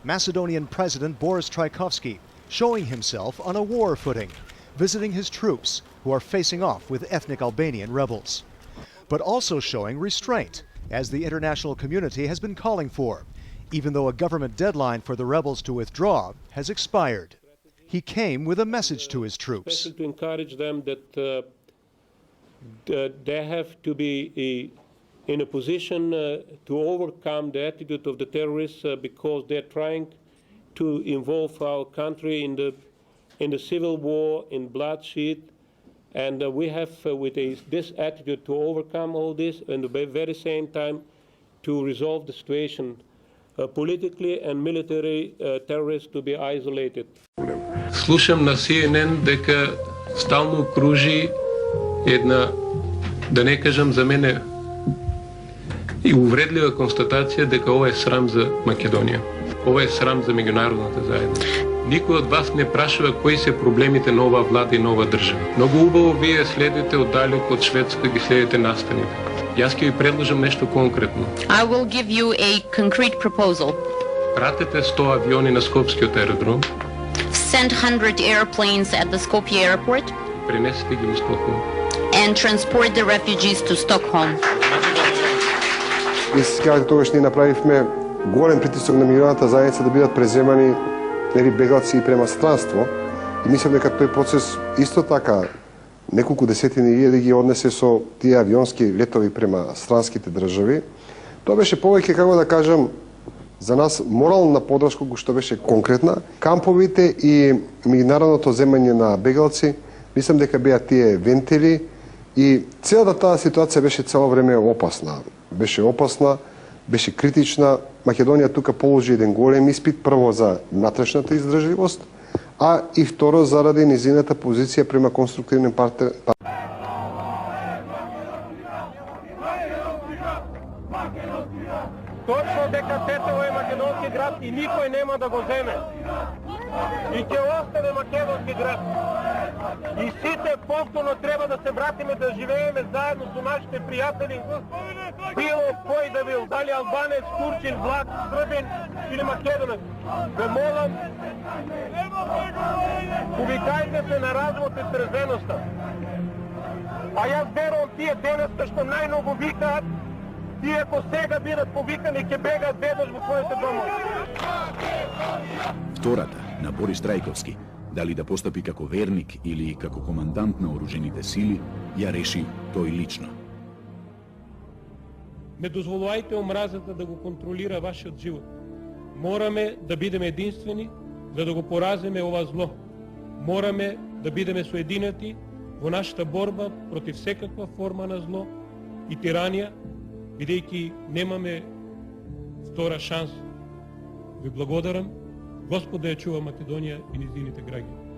Macedonian President Boris Trajkovski showing himself on a war footing, visiting his troops who are facing off with ethnic Albanian rebels. But also showing restraint, as the international community has been calling for, even though a government deadline for the rebels to withdraw has expired. He came with a message to his troops. Especially to encourage them that they have to be in a position to overcome the attitude of the terrorists because they're trying to involve our country in the civil war, in bloodshed, and we have with this attitude to overcome all this, and at the very same time to resolve the situation politically and military terrorists to be isolated. Слушам на CNN дека стално кружи една, да не кажам за мене, и увредлива констатация дека ова е срам за Македонија. Ова е срам за меѓународната заедница. Никој од вас не прашува кои се проблемите на оваа влада и на оваа држава. Многу убаво вие следите оддалеку од Шведска, ги следите настаните. Јас ќе ви предложам нешто конкретно. I will give you a concrete proposal. Пратете 100 авиони на Скопскиот аеродром. Send 100 airplanes at the Skopje airport. Пренесете ги во Стокхолм. And transport the refugees to Stockholm. И сега тогаш ние направивме голем притисок на меѓународната заедница да бидат преземани бегалци и према странство. И мислам дека тој процес исто така неколку десетини илјади ги однесе со тие авионски летови према странските држави. Тоа беше повеќе, како да кажам, за нас морална подршка што беше конкретна. Камповите и меѓународното земање на бегалци, мислам дека беа тие вентили и целата таа ситуација беше цело време опасна. Беше опасна, беше критична. Македонија тука положи еден голем испит, прво за внатрешната издржливост, а и второ заради низината позиција према конструктивен партнер. Точно дека Тетово е македонски град и никој нема да го земе. И ќе остане македонски град. И сите повторно треба да се вратиме да живееме заедно со нашите пријатели. Било кој да бил, дали албанец, турчин, влак, србин или македонец. Ве молам, повикајте се на развод и трезвеноста. А јас верувам тие денеска што најмногу викаат, тие ако сега бидат повикани ќе бегаат веднаш во своите домови. Втората на Борис Трајковски, дали да постапи како верник или како командант на оружените сили, ја реши тој лично. Не дозволувајте омразата да го контролира вашиот живот. Мораме да бидеме единствени за да го поразиме ова зло. Мораме да бидеме соединети во нашата борба против секаква форма на зло и тиранија, бидејќи немаме втора шанса. Ви благодарам. Господ да ја чува Македонија и низините граѓани.